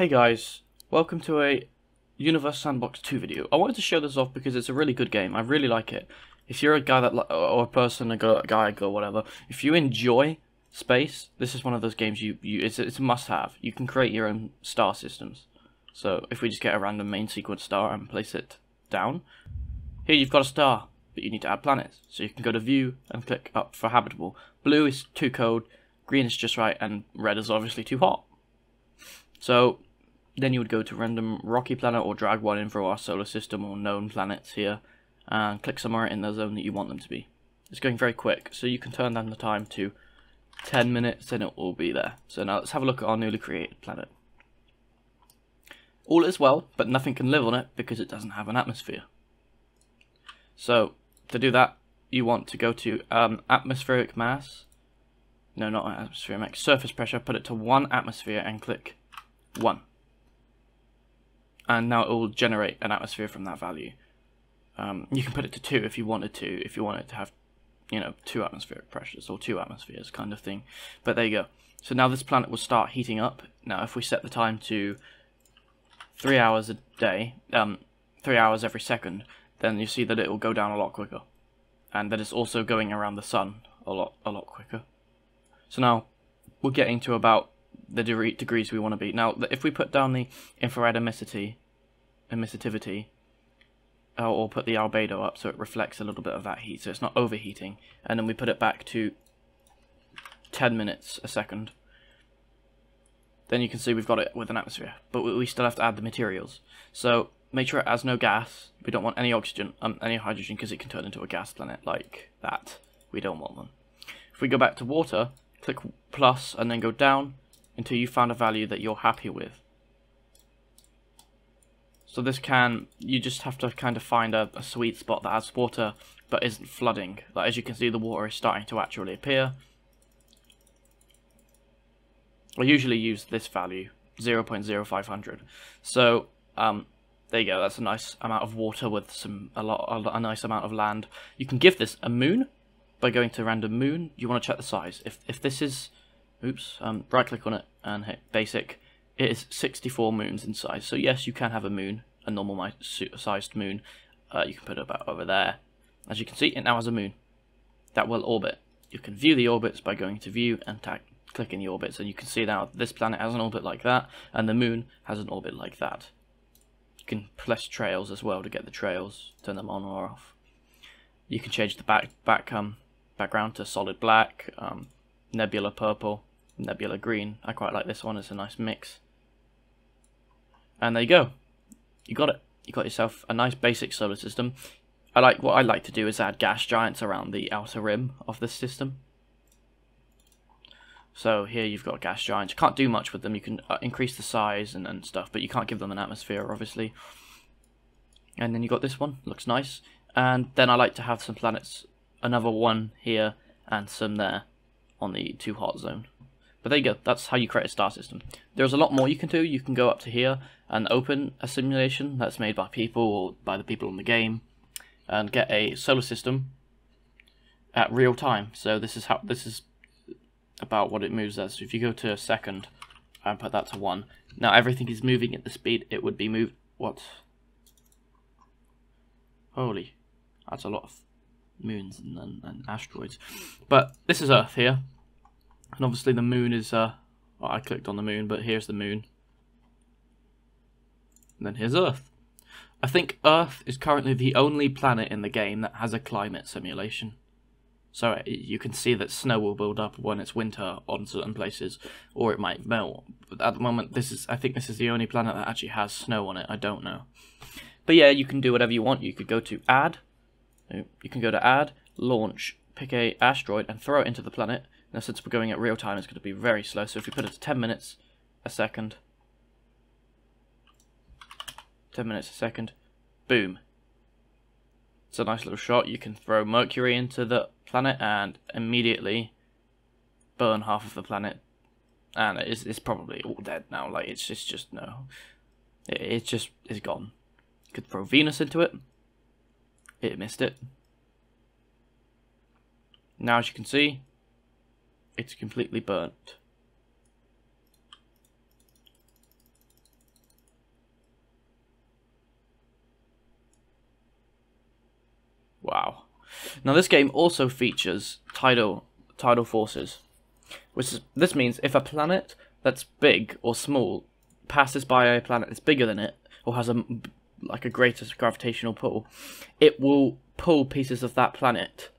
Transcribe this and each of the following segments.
Hey guys, welcome to a Universe Sandbox 2 video. I wanted to show this off because it's a really good game. I really like it. If you're a guy that or a person, a guy, girl, whatever, if you enjoy space, this is one of those games it's a must-have. You can create your own star systems. So if we just get a random main sequence star and place it down, here you've got a star, but you need to add planets. So you can go to View and click up for habitable. Blue is too cold, green is just right, and red is obviously too hot. So then you would go to random rocky planet or drag one in for our solar system or known planets here and click somewhere in the zone that you want them to be. It's going very quick, so you can turn down the time to 10 minutes and it will be there. So now let's have a look at our newly created planet. All is well, but nothing can live on it because it doesn't have an atmosphere. So to do that, you want to go to atmospheric mass. No, not atmospheric mass. Surface pressure. Put it to 1 atmosphere and click 1. And now it will generate an atmosphere from that value. You can put it to 2 if you wanted to, if you want it to have, 2 atmospheric pressures or 2 atmospheres kind of thing. But there you go. So now this planet will start heating up. Now if we set the time to 3 hours a day, 3 hours every second, then you see that it will go down a lot quicker. And that it's also going around the sun a lot quicker. So now we're getting to about the degrees we want to be. Now, if we put down the infrared emissivity, or put the albedo up so it reflects a little bit of that heat, so it's not overheating, and then we put it back to 10 minutes a second, then you can see we've got it with an atmosphere, but we still have to add the materials. So make sure it has no gas. We don't want any oxygen, any hydrogen, because it can turn into a gas planet like that. We don't want them. If we go back to water, click plus and then go down until you found a value that you're happy with. So this you just have to kind of find a sweet spot that has water but isn't flooding. Like, as you can see, the water is starting to actually appear. I usually use this value, 0.0500. So there you go. That's a nice amount of water with a nice amount of land. You can give this a moon by going to random moon. You want to check the size. If this is, right click on it and hit basic. It is 64 moons in size. So yes, you can have a moon, a normal sized moon. You can put it about over there. As you can see, it now has a moon that will orbit. You can view the orbits by going to View and clicking the orbits, and you can see now this planet has an orbit like that, and the moon has an orbit like that. You can press trails as well to get the trails, turn them on or off. You can change the background to solid black, nebula purple, nebula green. I quite like this one, it's a nice mix. And there you go. You got it. You got yourself a nice basic solar system. What I like to do is add gas giants around the outer rim of this system. So here you've got gas giants. You can't do much with them. You can increase the size and stuff, but you can't give them an atmosphere, obviously. And then you got this one. Looks nice. And then I like to have some planets, another one here and some there on the too hot zone. But there you go, that's how you create a star system. There's a lot more you can do. You can go up to here and open a simulation that's made by people or by the people in the game and get a solar system at real time. So this is about what it moves as. So if you go to a second and put that to 1, now everything is moving at the speed it would be moved. What? Holy, that's a lot of moons and asteroids. But this is Earth here. And obviously the moon is, well, I clicked on the moon, but here's the moon. And then here's Earth. I think Earth is currently the only planet in the game that has a climate simulation. So you can see that snow will build up when it's winter on certain places, or it might melt. But at the moment, I think this is the only planet that actually has snow on it. I don't know. But yeah, you can do whatever you want. You could go to Add. You can go to Add, Launch, pick a asteroid, and throw it into the planet. Now, since we're going at real time, it's going to be very slow. So if we put it to 10 minutes a second, 10 minutes a second, boom. It's a nice little shot. You can throw Mercury into the planet and immediately burn half of the planet. And it's probably all dead now. Like, it's just no. It's gone. You could throw Venus into it. It missed it. Now, as you can see, it's completely burnt. Now this game also features tidal forces, this means if a planet that's big or small passes by a planet that's bigger than it, or has a greater gravitational pull, it will pull pieces of that planet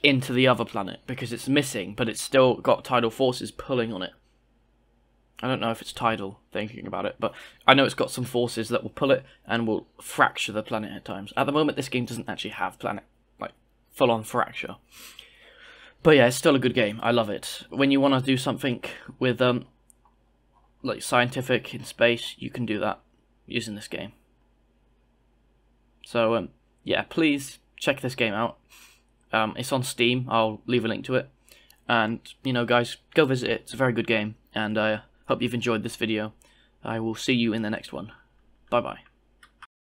into the other planet because it's missing, but it's still got tidal forces pulling on it. I don't know if it's tidal, thinking about it, but I know it's got some forces that will pull it and will fracture the planet at times. At the moment, this game doesn't actually have full-on fracture. But yeah, it's still a good game. I love it. When you want to do something with scientific in space, you can do that using this game. So yeah, please check this game out. It's on Steam. I'll leave a link to it. And, guys, go visit it. It's a very good game. And I hope you've enjoyed this video. I will see you in the next one. Bye-bye.